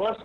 1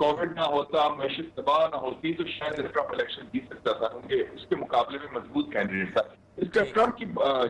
Covid نہ ہوتا, معیشت تباہ نہ ہوتی, تو شاید ٹرمپ الیکشن جیت سکتا تھا, کیونکہ اس کے مقابلے میں مضبوط کینڈیڈیٹ تھا. اس کا ٹرمپ کی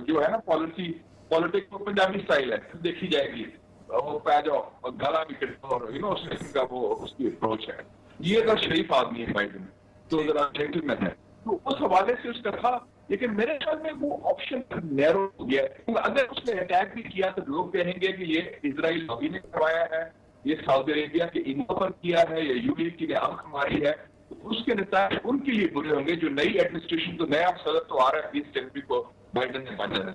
جو ہے نا پالیٹکس وہ پنجابی اسٹائل ہے, دیکھی جائے گی, وہ پہ جاؤ اور گالا بھی کرتا, اور اس کا وہ اس کی اپروچ ہے. یہ ذرا شریف آدمی ہے بائیڈن, تو ذرا جینٹلمین ہے, تو اس حوالے سے اس کا تھا. لیکن میرے خیال میں وہ آپشن نیرو ہو گیا. اگر اس نے اٹیک بھی کیا تو لوگ کہیں گے کہ یہ اسرائیل لوبی نے کروایا ہے, یہ سعودی عربیہ کے ایگو پر کیا ہے, یا یو اے کی نے آنکھ ماری ہے. اس کے نتائج ان کے لیے برے ہوں گے. جو نئی ایڈمنسٹریشن, تو نیا صدر تو آ رہا ہے 20 جنوری کو, بائیڈن نے باندھا ہے,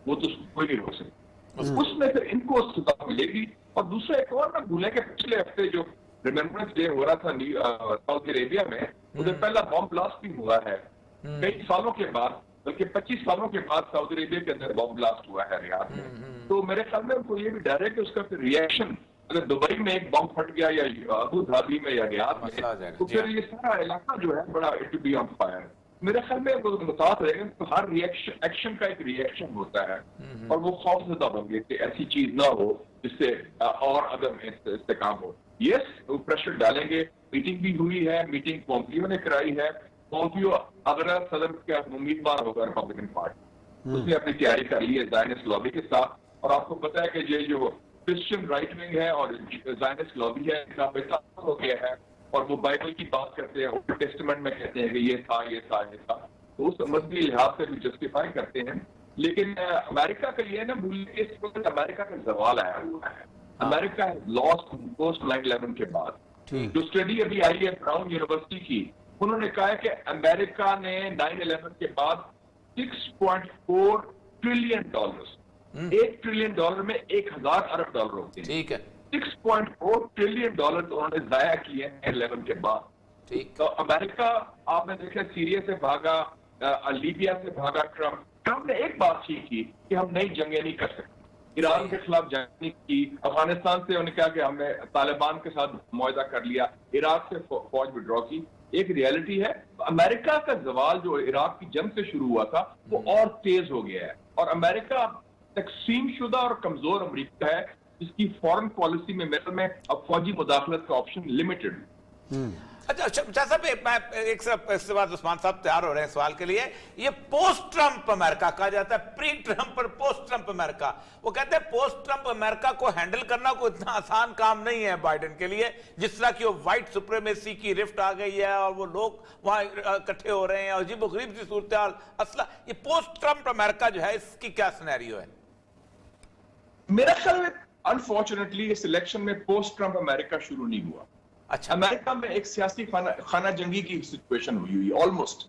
وہ تو کوئی نہیں روک سکتا. اس میں پھر ان کو سزا ملے گی. اور دوسرا ایک اور نہ بھولے کہ پچھلے ہفتے جو ریممبرنس ڈے ہو رہا تھا سعودی عربیہ میں, ادھر پہلا بم بلاسٹ بھی ہوا ہے کئی سالوں کے بعد, بلکہ 25 سالوں کے بعد سعودی عربیہ کے اندر بم بلاسٹ ہوا ہے ریاض میں. تو میرے خیال میں ان کو یہ بھی ڈر ہے کہ اس کا پھر ریئیکشن, اگر دبئی میں ایک بم پھٹ گیا یا ابو ظہبی میں یا ریاض میں, تو پھر یہ سارا علاقہ جو ہے بڑا اٹ بی آن فائر. میرے خیال میں متاثر رہے گا, ہر ایکشن کا ایک ریئیکشن ہوتا ہے, اور وہ خوف زدہ ہوں گے کہ ایسی چیز نہ ہو جس سے اور عدم استحکام ہو. یس, وہ پریشر ڈالیں گے. میٹنگ بھی ہوئی ہے, میٹنگ پومپیو نے کرائی ہے. پومپیو اگر صدر کا امیدوار ہوگا ریپبلکن پارٹی, اس نے اپنی تیاری کر لی ہے زائنسٹ لابی کے ساتھ. اور آپ کو پتا ہے کہ یہ جو کرسچن رائٹ ونگ ہے اور زائنسٹ لابی ہے, ان کا اتفاق ہو گیا ہے, اور وہ بائبل کی بات کرتے ہیں, اولڈ ٹیسٹمنٹ میں کہتے ہیں کہ یہ تھا یہ تھا یہ تھا, تو اس مذہبی لحاظ سے بھی جسٹیفائی کرتے ہیں. لیکن امریکہ کا یہ نا بھول کے اس وقت امریکہ کا زوال آیا ہوا ہے. امریکہ لاسٹ پوسٹ 9/11 کے بعد. جو اسٹڈی ابھی آئی ہے براؤن یونیورسٹی کی, انہوں نے کہا ہے کہ امریکہ نے 9/11 کے بعد $6.4 ٹریلین, $1 ٹریلین میں 1000 ارب ڈالر ہوتے ہیں. ٹھیک ہے, $6.4 ٹریلین تو انہوں نے ضائع کیے 9/11 کے بعد. تو امریکہ, آپ نے دیکھا سیریا سے بھاگا, لیبیا سے بھاگا. ٹرمپ نے ایک بات ٹھیک کی کہ ہم نئی جنگیں نہیں کر سکتے. ایران کے خلاف جنگ نہیں کی. افغانستان سے انہوں نے کہا کہ ہم نے طالبان کے ساتھ معاہدہ کر لیا. عراق سے فوج وڈرا کی. ایک ریئلٹی ہے, امریکہ کا زوال جو عراق کی جنگ سے شروع ہوا تھا وہ اور تیز ہو گیا ہے. اور امریکہ تقسیم شدہ اور کمزور امریکہ ہے, جس کی فورن پالیسی میں میرے میں اب فوجی مداخلت کا آپشن لمیٹڈ. اچھا صاحب, ایک اس کے بعد عثمان صاحب تیار ہو رہے ہیں سوال کے لیے. یہ پوسٹ ٹرمپ امریکہ کہا جاتا ہے, پری ٹرمپ اور پوسٹ ٹرمپ امریکہ. وہ کہتے ہیں پوسٹ ٹرمپ امریکہ کو ہینڈل کرنا کوئی اتنا آسان کام نہیں ہے بائیڈن کے لیے, جس طرح کی وہ وائٹ سپریمیسی کی رفٹ آ گئی ہے اور وہ لوگ وہاں اکٹھے ہو رہے ہیں, اور عجیب و غریب سی صورتحال. اصلا یہ پوسٹ ٹرمپ امریکہ جو ہے, اس کی کیا سینیریو ہے؟ میرا خیال ہے انفارچونیٹلی اس الیکشن میں پوسٹ ٹرمپ امریکہ شروع نہیں ہوا. اچھا, امریکہ میں ایک سیاسی خانہ جنگی کی سچویشن ہوئی آلموسٹ.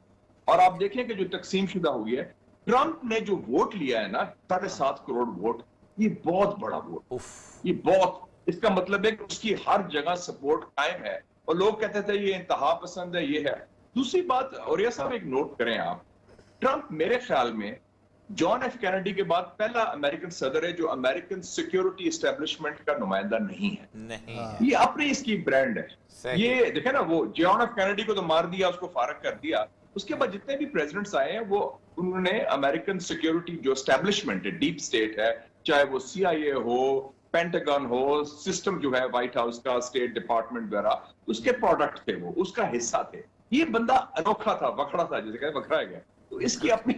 اور آپ دیکھیں کہ جو تقسیم شدہ ہوئی ہے, ٹرمپ نے جو ووٹ لیا ہے نا 7.5 کروڑ ووٹ, یہ بہت بڑا ووٹ. یہ بہت, اس کا مطلب ہے کہ اس کی ہر جگہ سپورٹ قائم ہے, اور لوگ کہتے تھے یہ انتہا پسند ہے, یہ ہے. دوسری بات, اور یہ صاحب ایک نوٹ کریں آپ, ٹرمپ میرے خیال میں جان ایف کینیڈی کے بعد پہلا امریکن صدر ہے جو امریکن سیکیورٹی اسٹیبلشمنٹ کا نمائندہ نہیں ہے. یہ اپنی اس کی برانڈ ہے. یہ دیکھیں نا, وہ جان ایف کینیڈی کو تو مار دیا, اس کو فارغ کر دیا. اس کے بعد جتنے بھی پریزیڈنٹس آئے ہیں وہ انہوں نے امریکن سیکیورٹی جو اسٹیبلشمنٹ ہے, ڈیپ اسٹیٹ ہے, چاہے وہ CIA ہو, پینٹاگن ہو, سسٹم جو ہے وائٹ ہاؤس کا, اسٹیٹ ڈپارٹمنٹ وغیرہ, اس کے پروڈکٹ تھے, وہ اس کا حصہ تھے. یہ بندہ انوکھا تھا, وکھڑا تھا, جیسے کہتے وکھڑا گیا. تو اس کی اپنی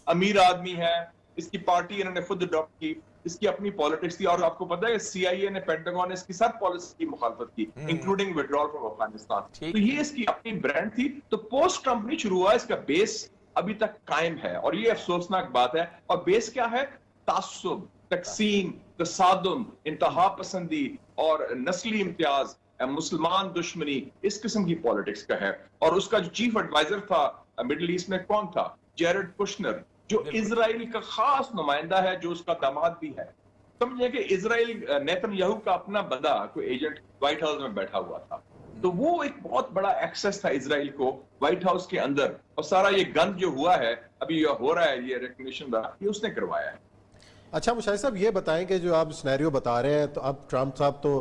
امیر آدمی ہے, اس کی پارٹی انہوں نے خود اڈاپٹ کی, اس کی اپنی پالیٹکس تھی. اور آپ کو پتا ہے CIA نے, پینٹاگن نے اس کی سب پالیسی کی مخالفت کی, انکلوڈنگ وڈرال فرام افغانستان. تو یہ اس کی اپنی برانڈ تھی. تو پوسٹ ٹرمپ نہیں شروع ہوا, اس کا بیس ابھی تک قائم ہے, اور یہ افسوسناک بات ہے. اور بیس کیا ہے؟ تعصب, تقسیم, تصادم, انتہا پسندی اور نسلی امتیاز, مسلمان دشمنی, اس قسم کی پالیٹکس کا ہے. اور اس کا جو چیف ایڈوائزر تھا مڈل ایسٹ میں کون تھا؟ جیرڈ کشنر, جو اسرائیل کا خاص نمائندہ ہے, جو اس کا داماد بھی ہے. سمجھے کہ اسرائیل, نیتن یاہو کا اپنا بندہ, کوئی ایجنٹ وائٹ ہاؤس میں بیٹھا ہوا تھا. تو وہ ایک بہت بڑا ایکسس تھا اسرائیل کو وائٹ ہاؤس کے اندر. اور سارا یہ گند جو ہوا ہے, ابھی ہو رہا ہے یہ ریکگنیشن دا, یہ اس نے کروایا ہے. اچھا مشاہد صاحب, یہ بتائیں کہ جو آپ سینیریو بتا رہے ہیں, تو اب ٹرمپ صاحب تو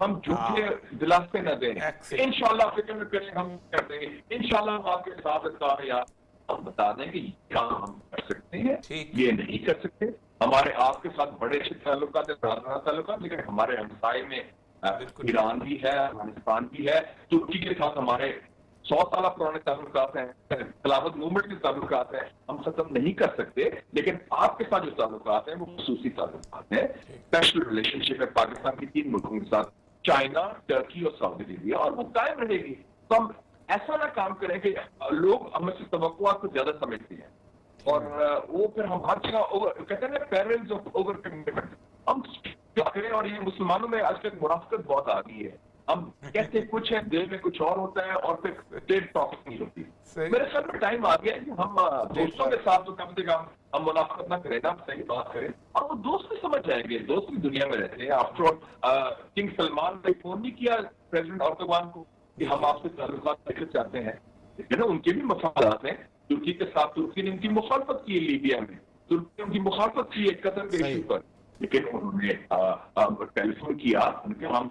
ہم جھوٹے دلاسے نہ دیں. Excellent. انشاءاللہ فکر میں کریں ہم کر دیں گے. انشاءاللہ ہم آپ کے ساتھ ہم بتا دیں کہ یہ کام ہم کر سکتے ہیں, یہ نہیں کر سکتے. ہمارے آپ کے ساتھ بڑے اچھے تعلقات ہیں, تعلقات, لیکن ہمارے ہمسائے میں ایران بھی ہے, افغانستان بھی ہے, ترکی کے ساتھ ہمارے 100 سالہ پرانے تعلقات ہیں, خلافت موومنٹ کے تعلقات ہیں, ہم ختم نہیں کر سکتے. لیکن آپ کے ساتھ جو تعلقات ہیں وہ خصوصی تعلقات ہیں, اسپیشل ریلیشن شپ ہے پاکستان کی 3 ملکوں کے ساتھ, چائنا, ٹرکی اور سعودی عربیہ, اور وہ قائم رہے گی. تو ہم ایسا نہ کام کریں کہ لوگ ہم سے توقعات کو زیادہ سمجھتے ہیں اور وہ پھر ہم ہر جگہ کہتے ہیں نا پیرنٹس آف اوور کمٹمنٹ. ہم کیا کریں, اور یہ مسلمانوں میں آج کل منافقت بہت آ گئی ہے. ہم کہتے کچھ ہے, دل میں کچھ اور ہوتا ہے, اور پھر ٹیپ ٹاک نہیں ہوتی. میرے خیال میں ٹائم آ گیا ہے کہ ہم دوستوں کے ساتھ تو کم سے کم ہم منافقت نہ کریں, نا صحیح بات کریں, اور وہ دوست بھی سمجھ جائیں گے. دوست بھی دنیا میں رہتے ہیں. آفٹر آل کنگ سلمان نے فون نہیں کیا پریزیڈنٹ اردوغان کو کہ ہم آپ سے تعلقات رکھنا چاہتے ہیں, لیکن ان کے بھی مفادات ہیں. ترکی کے ساتھ ترکی نے ان کی مخالفت کی ہے, لیبیا میں ترکی نے ان کی مخالفت کی ہے قطر کے ایشو پر, لیکن انہوں نے ٹیلی فون کیا, ان کے ہم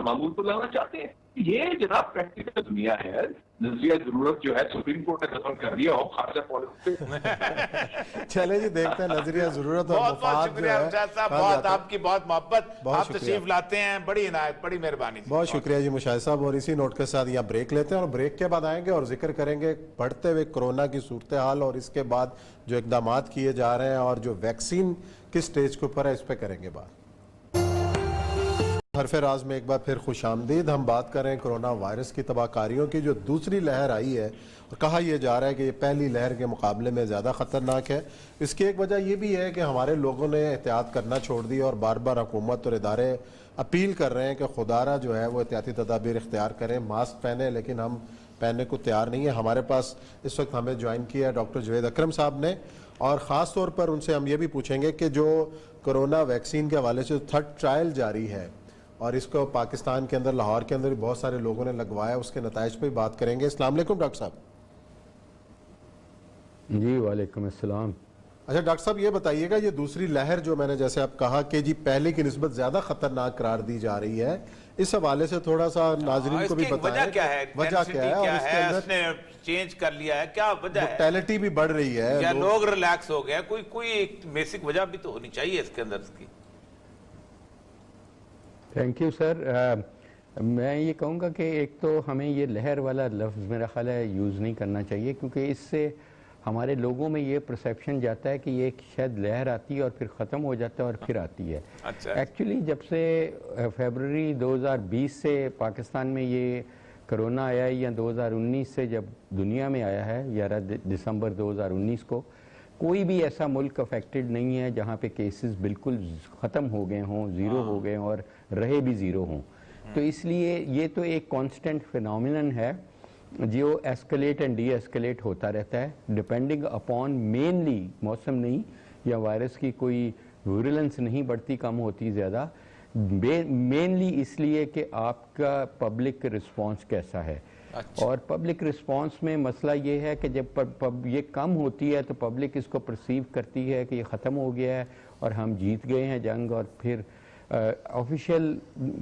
معمول کو لانا چاہتے ہیں. یہ جناب پریکٹیکل دنیا ہے. نظریہ ضرورت جو ہے سپریم کورٹ نے ختم کر دیا ہو خارجہ پالیسی سے. چلے جی دیکھتے ہیں نظریہ ضرورت اور بہت مفاد شکریہ مشاہد صاحب, بہت آپ کی بہت محبت, آپ تشریف لاتے ہیں, بڑی عنایت, بڑی مہربانی. بہت شکریہ جی مشاہد صاحب. اور اسی نوٹ کے ساتھ یہاں بریک لیتے ہیں, اور بریک کے بعد آئیں گے اور ذکر کریں گے بڑھتے ہوئے کورونا کی صورتحال, اور اس کے بعد جو اقدامات کیے جا رہے ہیں, اور جو ویکسین کس سٹیج کے اوپر ہے, اس پہ کریں گے بات. حرف راز میں ایک بار پھر خوش آمدید. ہم بات کر رہے ہیں کورونا وائرس کی تباہ کاریوں کی جو دوسری لہر آئی ہے, اور کہا یہ جا رہا ہے کہ یہ پہلی لہر کے مقابلے میں زیادہ خطرناک ہے. اس کی ایک وجہ یہ بھی ہے کہ ہمارے لوگوں نے احتیاط کرنا چھوڑ دی, اور بار بار حکومت اور ادارے اپیل کر رہے ہیں کہ خدارہ جو ہے وہ احتیاطی تدابیر اختیار کریں, ماسک پہنیں, لیکن ہم پہننے کو تیار نہیں ہیں. ہمارے پاس اس وقت ہمیں جوائن کیا ہے ڈاکٹر جوید اکرم صاحب نے, اور خاص طور پر ان سے ہم یہ بھی پوچھیں گے کہ جو کورونا ویکسین کے حوالے سے 3rd ٹرائل جاری ہے, اور اس کو پاکستان کے اندر, لاہور کے اندر بھی بہت سارے لوگوں نے لگوایا, اس کے نتائج پہ بات کریں گے. السلام علیکم ڈاکٹر صاحب. جی وعلیکم السلام. اچھا ڈاکٹر صاحب یہ بتائیے گا, یہ دوسری لہر جو میں نے جیسے آپ کہا کہ جی پہلے کی نسبت زیادہ خطرناک قرار دی جا رہی ہے, اس حوالے سے تھوڑا سا ناظرین کو بھی بتائیں وجہ کیا ہے, وجہ کیا ہے, اور اس کے اندر اس نے چینج کر لیا ہے, کیا وجہ ہے, mortality بھی بڑھ رہی ہے, یا لوگ ریلیکس ہو گئے, کوئی ایک بیسک وجہ بھی تو ہونی چاہیے اس کے اندر اس کی. Thank you sir. میں یہ کہوں گا کہ ایک تو ہمیں یہ لہر والا لفظ میرا خیال ہے یوز نہیں کرنا چاہیے, کیونکہ اس سے ہمارے لوگوں میں یہ پرسیپشن جاتا ہے کہ یہ ایک شاید لہر آتی ہے اور پھر ختم ہو جاتا ہے اور پھر آتی ہے. ایکچولی جب سے فیبروری 2020 سے پاکستان میں یہ کرونا آیا ہے, یا 2019 سے جب دنیا میں آیا ہے 11 دسمبر 2019 کو, کوئی بھی ایسا ملک افیکٹڈ نہیں ہے جہاں پہ کیسز بالکل ختم ہو گئے ہوں, زیرو ہو گئے ہوں, اور رہے بھی زیرو ہوں. تو اس لیے یہ تو ایک کانسٹنٹ فینومینن ہے جو ایسکلیٹ اینڈ ڈی ایسکلیٹ ہوتا رہتا ہے, ڈپینڈنگ اپون مینلی موسم نہیں, یا وائرس کی کوئی ویرولنس نہیں بڑھتی, کم ہوتی زیادہ, مینلی اس لیے کہ آپ کا پبلک رسپانس کیسا ہے. اور پبلک رسپانس میں مسئلہ یہ ہے کہ جب یہ کم ہوتی ہے تو پبلک اس کو پرسیو کرتی ہے کہ یہ ختم ہو گیا ہے اور ہم جیت گئے ہیں جنگ, اور پھر آفیشیل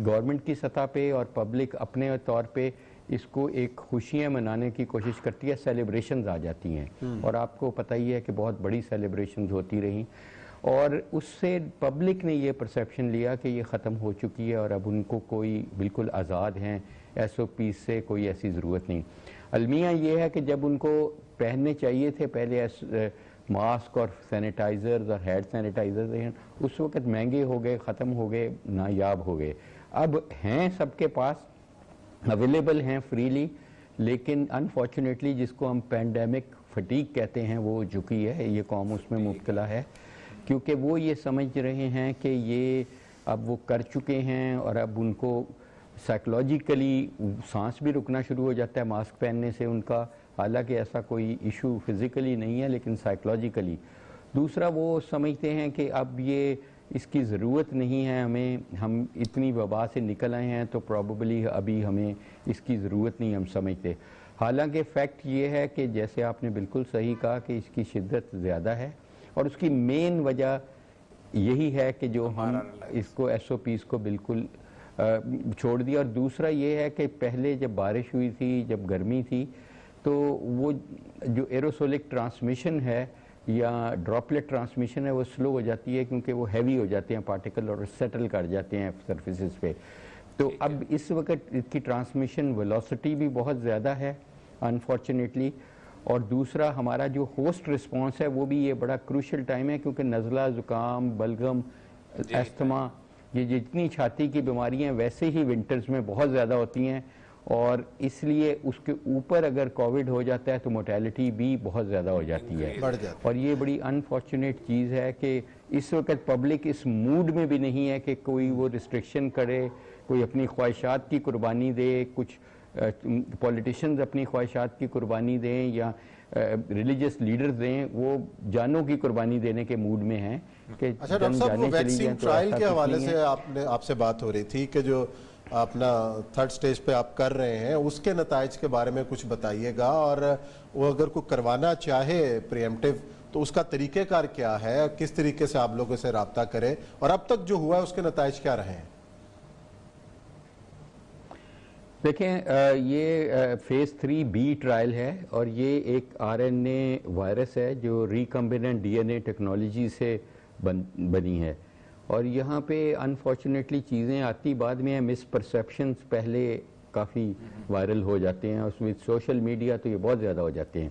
گورنمنٹ کی سطح پہ اور پبلک اپنے طور پہ اس کو ایک خوشیاں منانے کی کوشش کرتی ہے, سیلیبریشنز آ جاتی ہیں, اور آپ کو پتہ ہی ہے کہ بہت بڑی سیلیبریشنز ہوتی رہیں, اور اس سے پبلک نے یہ پرسیپشن لیا کہ یہ ختم ہو چکی ہے اور اب ان کو کوئی بالکل آزاد ہیں, ایس او پی سے کوئی ایسی ضرورت نہیں. المیہ یہ ہے کہ جب ان کو پہننے چاہیے تھے پہلے ماسک اور سینیٹائزرز اور ہینڈ سینیٹائزرز, اس وقت مہنگے ہو گئے, ختم ہو گئے, نایاب ہو گئے. اب ہیں سب کے پاس, اویلیبل ہیں فریلی, لیکن انفارچونیٹلی جس کو ہم پینڈیمک فٹیگ کہتے ہیں وہ چکی ہے, یہ قوم اس میں مبتلا ہے, کیونکہ وہ یہ سمجھ رہے ہیں کہ یہ اب وہ کر چکے ہیں, اور اب ان کو سائیکلوجیکلی سانس بھی رکنا شروع ہو جاتا ہے ماسک پہننے سے ان کا, حالانکہ ایسا کوئی ایشو فزیکلی نہیں ہے لیکن سائیکلوجیکلی. دوسرا وہ سمجھتے ہیں کہ اب یہ اس کی ضرورت نہیں ہے ہمیں, ہم اتنی وبا سے نکل آئے ہیں تو پروبیبلی ابھی ہمیں اس کی ضرورت نہیں ہم سمجھتے. حالانکہ فیکٹ یہ ہے کہ جیسے آپ نے بالکل صحیح کہا کہ اس کی شدت زیادہ ہے, اور اس کی مین وجہ یہی ہے کہ جو ہم اس کو ایس او پیز کو بالکل چھوڑ دیا. اور دوسرا یہ ہے کہ پہلے جب بارش ہوئی تھی, جب گرمی تھی, تو وہ جو ایروسولک ٹرانسمیشن ہے یا ڈراپلیٹ ٹرانسمیشن ہے وہ سلو ہو جاتی ہے, کیونکہ وہ ہیوی ہو جاتے ہیں پارٹیکل اور سیٹل کر جاتے ہیں سرفیسز پہ. تو اب اس وقت اس کی ٹرانسمیشن ویلوسٹی بھی بہت زیادہ ہے انفارچونیٹلی. اور دوسرا ہمارا جو ہوسٹ رسپانس ہے وہ بھی یہ بڑا کروشل ٹائم ہے, کیونکہ نزلہ, زکام, بلغم, استھما, یہ جتنی چھاتی کی بیماریاں ویسے ہی ونٹرز میں بہت زیادہ ہوتی ہیں, اور اس لیے اس کے اوپر اگر کووڈ ہو جاتا ہے تو موٹیلٹی بھی بہت زیادہ ہو جاتی ہے. اور یہ بڑی انفارچونیٹ چیز ہے کہ اس وقت پبلک اس موڈ میں بھی نہیں ہے کہ کوئی وہ ریسٹرکشن کرے, کوئی اپنی خواہشات کی قربانی دے, کچھ پولیٹیشنز اپنی خواہشات کی قربانی دیں یا ریلیجس لیڈرز دیں, وہ جانوں کی قربانی دینے کے موڈ میں ہیں کہ اچھا ڈاکٹر صاحب, وہ ویکسین ٹرائل کے حوالے سے آپ سے بات ہو رہی تھی کہ جو اپنا تھرڈ سٹیج پہ آپ کر رہے ہیں اس کے نتائج کے بارے میں کچھ بتائیے گا, اور وہ اگر کوئی کروانا چاہے پریمپٹیو تو اس کا طریقہ کار کیا ہے, کس طریقے سے آپ لوگوں سے رابطہ کرے, اور اب تک جو ہوا ہے اس کے نتائج کیا رہے ہیں؟ دیکھیں, یہ فیز 3B ٹرائل ہے, اور یہ ایک RNA وائرس ہے جو ریکمبیننٹ DNA ٹیکنالوجی سے بنی ہے. اور یہاں پہ انفارچونیٹلی چیزیں آتی بعد میں ہیں, مس پرسیپشنز پہلے کافی وائرل ہو جاتے ہیں, اس میں سوشل میڈیا تو یہ بہت زیادہ ہو جاتے ہیں.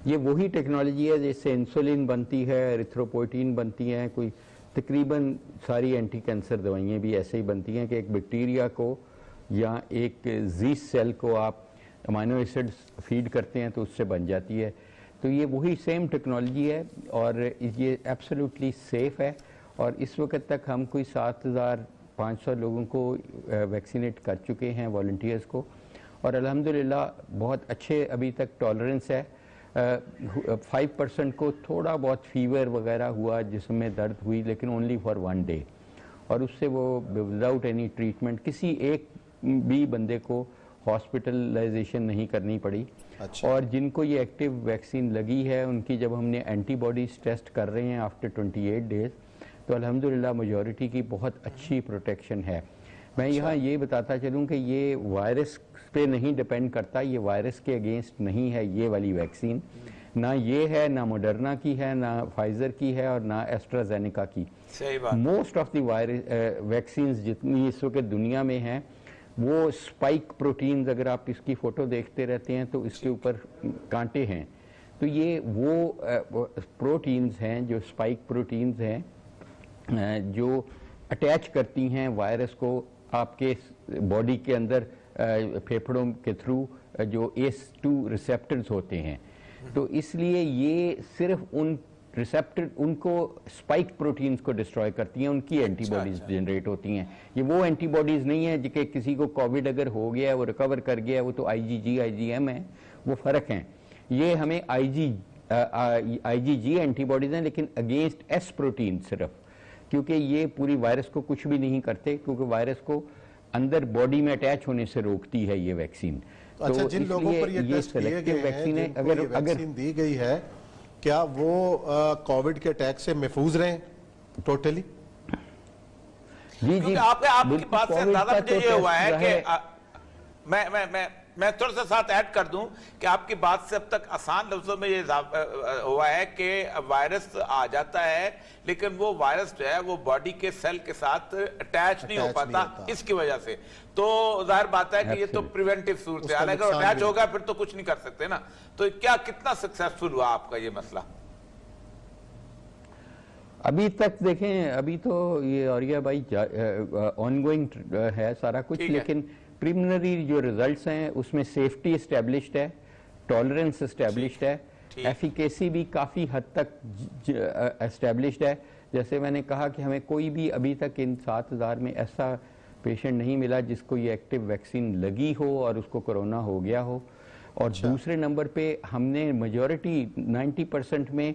یہ وہی ٹیکنالوجی ہے جس سے انسولین بنتی ہے, ایریتھروپوئٹین بنتی ہیں, کوئی تقریباً ساری اینٹی کینسر دوائیاں بھی ایسے ہی بنتی ہیں کہ ایک بیکٹیریا کو یا ایک زیسٹ سیل کو آپ امینو ایسڈز فیڈ کرتے ہیں تو اس سے بن جاتی ہے. تو یہ وہی سیم ٹیکنالوجی ہے, اور یہ ایبسلیوٹلی سیف ہے. اور اس وقت تک ہم کوئی 7500 لوگوں کو ویکسینیٹ کر چکے ہیں, والنٹیئرز کو, اور الحمدللہ بہت اچھے ابھی تک ٹالرنس ہے. 5% کو تھوڑا بہت فیور وغیرہ ہوا, جسم میں درد ہوئی, لیکن اونلی فار 1 day, اور اس سے وہ وداؤٹ اینی ٹریٹمنٹ کسی ایک بھی بندے کو ہاسپٹلائزیشن نہیں کرنی پڑی. اور جن کو یہ ایکٹیو ویکسین لگی ہے ان کی جب ہم نے اینٹی باڈیز ٹیسٹ کر رہے ہیں آفٹر 28 days, تو الحمدللہ میجورٹی کی بہت اچھی پروٹیکشن ہے. میں یہاں یہ بتاتا چلوں کہ یہ وائرس پہ نہیں ڈیپینڈ کرتا, یہ وائرس کے اگینسٹ نہیں ہے یہ والی ویکسین, نہ یہ ہے, نہ موڈرنا کی ہے, نہ فائزر کی ہے, اور نہ ایسٹرازینیکا کی. موسٹ آف دی ویکسینز جتنی اس وقت دنیا میں ہیں وہ اسپائک پروٹینز, اگر آپ اس کی فوٹو دیکھتے رہتے ہیں تو اس کے اوپر کانٹے ہیں, تو یہ وہ پروٹینز ہیں جو اسپائک پروٹینز ہیں جو اٹیچ کرتی ہیں وائرس کو آپ کے باڈی کے اندر پھیپھڑوں کے تھرو, جو ACE2 ریسیپٹرز ہوتے ہیں. تو اس لیے یہ صرف ان ریسیپٹر, ان کو اسپائک پروٹینز کو ڈسٹروائے کرتی ہیں, ان کی اینٹی باڈیز جنریٹ ہوتی ہیں. یہ وہ اینٹی باڈیز نہیں ہیں کہ کسی کو کووڈ اگر ہو گیا ہے وہ ریکور کر گیا ہے, وہ تو IgG IgM ہے, وہ فرق ہیں. یہ ہمیں IgG اینٹی باڈیز ہیں, لیکن اگینسٹ S پروٹین صرف, کیونکہ یہ پوری وائرس کو کچھ بھی نہیں کرتے, کیونکہ وائرس کو اندر باڈی میں اٹیچ ہونے سے روکتی ہے یہ ویکسین. اچھا, جن لوگوں پر یہ ٹیسٹ کیے گئے ہیں, جن کو یہ ویکسین دی گئی ہے, کیا وہ کووڈ کے اٹیک سے محفوظ رہے ٹوٹلی؟ جی جی, آپ کی بات سے اندازہ مجھے یہ ہوا ہے کہ میں تھوڑا سا ساتھ ایڈ کر دوں کہ آپ کی بات سے اب تک آسان لفظوں میں یہ ہوا ہے کہ وائرس آ جاتا ہے, لیکن وہ وائرس جو ہے وہ باڈی کے سیل کے ساتھ اٹیچ نہیں ہو پاتا اس کی وجہ سے. تو ظاہر بات ہے کہ یہ تو پریونٹیو صورت ہے, اگر اٹیچ ہوگا پھر تو کچھ نہیں کر سکتے نا. تو کیا کتنا سکسیسفل ہوا آپ کا یہ مسئلہ؟ ابھی تک دیکھیں, ابھی تو یہ آریہ بھائی آن گوئنگ ہے سارا کچھ, لیکن پریمنری جو ریزلٹس ہیں اس میں سیفٹی اسٹیبلشڈ ہے, ٹالرنس اسٹیبلشڈ ہے, ایفیکیسی بھی کافی حد تک اسٹیبلشڈ ہے. جیسے میں نے کہا کہ ہمیں کوئی بھی ابھی تک ان 7000 میں ایسا پیشنٹ نہیں ملا جس کو یہ ایکٹیو ویکسین لگی ہو اور اس کو کرونا ہو گیا ہو. اور دوسرے نمبر پہ ہم نے میجورٹی 90% میں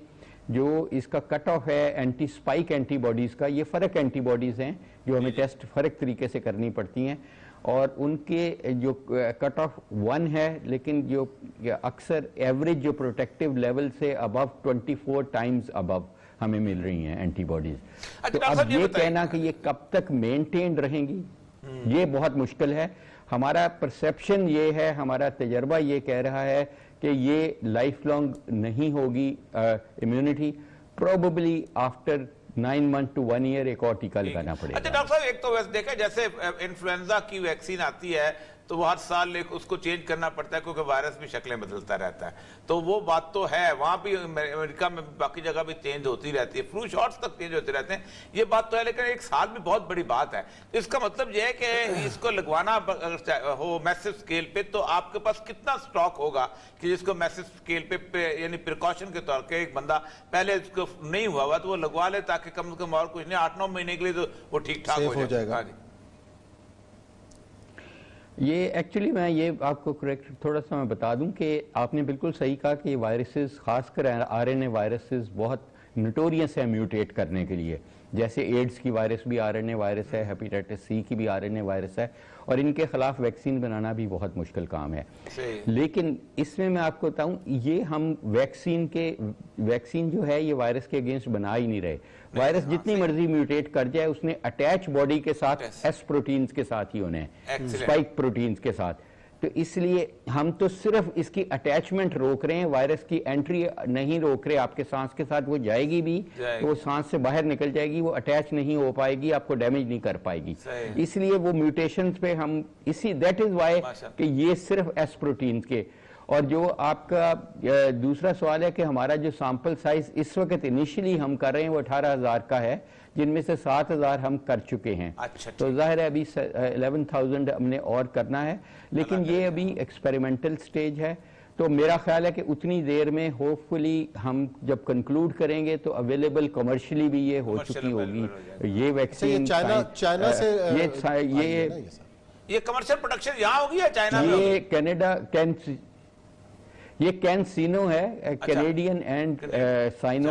جو اس کا کٹ آف ہے اینٹی اسپائک اینٹی باڈیز کا, یہ فرق اینٹی باڈیز ہیں جو ہمیں ٹیسٹ فرق طریقے سے کرنی پڑتی ہیں, اور ان کے جو کٹ آف 1 ہے, لیکن جو اکثر ایوریج جو پروٹیکٹیو لیول سے ابو 24 ٹائمز ابو ہمیں مل رہی ہیں اینٹی باڈیز. تو اب یہ کہنا کہ یہ کب تک مینٹینڈ رہیں گی, یہ بہت مشکل ہے. ہمارا پرسیپشن یہ ہے, ہمارا تجربہ یہ کہہ رہا ہے کہ یہ لائف لانگ نہیں ہوگی immunity. Probably after 9 months to 1 year ایک اور ٹیکہ لگانا پڑے گا. اچھا ڈاکٹر صاحب ایک تو ویسے دیکھیں جیسے انفلوئنزا کی ویکسین آتی ہے تو وہ ہر سال اس کو چینج کرنا پڑتا ہے کیونکہ وائرس بھی شکلیں بدلتا رہتا ہے, تو وہ بات تو ہے, وہاں بھی امریکہ میں باقی جگہ بھی چینج ہوتی رہتی ہے, فلو شاٹس تک چینج ہوتے رہتے ہیں, یہ بات تو ہے, لیکن ایک سال بھی بہت بڑی بات ہے. اس کا مطلب یہ ہے کہ اس کو لگوانا ہو میسو اسکیل پہ تو آپ کے پاس کتنا سٹاک ہوگا کہ جس کو میسو اسکیل پہ یعنی پریکاشن کے طور پہ ایک بندہ پہلے اس کو نہیں ہوا ہوا تو وہ لگوا لے تاکہ کم سے کم اور کچھ نہیں 8-9 مہینے کے لیے تو وہ ٹھیک ٹھاک ہو جائے گا. یہ ایکچولی میں یہ آپ کو کریکٹ تھوڑا سا میں بتا دوں کہ آپ نے بالکل صحیح کہا کہ یہ وائرسز خاص کر RNA وائرسز بہت نوٹوریس ہے میوٹیٹ کرنے کے لیے. جیسے ایڈز کی وائرس بھی RNA وائرس ہے, ہیپیٹائٹس سی کی بھی RNA وائرس ہے, اور ان کے خلاف ویکسین بنانا بھی بہت مشکل کام ہے. لیکن اس میں آپ کو بتاؤں یہ ہم ویکسین جو ہے یہ وائرس کے اگینسٹ بنا ہی نہیں رہے. وائرس جتنی مرضی میوٹیٹ کر جائے اس نے اٹیچ باڈی کے ساتھ ایس پروٹینز کے ساتھ ہی ہونے ہیں, اسپائک پروٹینز کے ساتھ. تو اس لیے ہم تو صرف اس کی اٹیچمنٹ روک رہے ہیں, وائرس کی انٹری نہیں روک رہے. آپ کے سانس کے ساتھ وہ جائے گی بھی تو وہ سانس سے باہر نکل جائے گی, وہ اٹیچ نہیں ہو پائے گی, آپ کو ڈیمیج نہیں کر پائے گی. اس لیے وہ میوٹیشنز پہ ہم دیٹ از وائی کہ یہ صرف ایس پروٹینز کے. اور جو آپ کا دوسرا سوال ہے کہ ہمارا جو سیمپل سائز اس وقت انیشلی ہم کر رہے ہیں وہ 18,000 کا ہے, جن میں سے 7,000 ہم کر چکے ہیں. تو ظاہر ہے ابھی 11,000 ہم نے اور کرنا ہے, لیکن یہ ابھی ایکسپیریمنٹل سٹیج ہے. تو میرا خیال ہے کہ اتنی دیر میں ہوپ فلی ہم جب کنکلوڈ کریں گے تو اویلیبل کمرشلی بھی یہ ہو چکی ہوگی یہ ویکسین. چائنا سے یہ کمرشل پروڈکشن یہاں ہوگی یا چائنا میں؟ یہ کینیڈا یہ کینسینو ہے, کینیڈین اینڈ سائنو,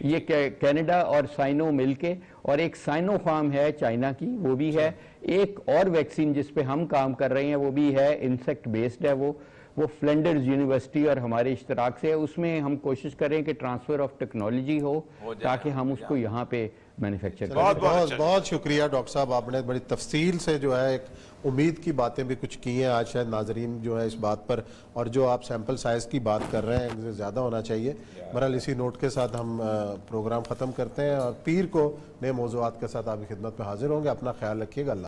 یہ کینیڈا اور سائنو مل کے, اور ایک سائنو فارم ہے چائنا کی وہ بھی ہے. ایک اور ویکسین جس پہ ہم کام کر رہے ہیں وہ بھی ہے انسیکٹ بیسڈ ہے, وہ فلینڈرز یونیورسٹی اور ہمارے اشتراک سے ہے. اس میں ہم کوشش کریں کہ ٹرانسفر آف ٹیکنالوجی ہو تاکہ ہم اس کو یہاں پہ مینوفیکچر کریں. بہت شکریہ ڈاکٹر صاحب, آپ نے بڑی تفصیل سے جو ہے ایک امید کی باتیں بھی کچھ کی ہیں. آج شاید ناظرین جو ہے اس بات پر, اور جو آپ سیمپل سائز کی بات کر رہے ہیں زیادہ ہونا چاہیے. بہرحال اسی نوٹ کے ساتھ ہم پروگرام ختم کرتے ہیں اور پیر کو نئے موضوعات کے ساتھ آپ کی خدمت میں حاضر ہوں گے. اپنا خیال رکھیے گا. اللہ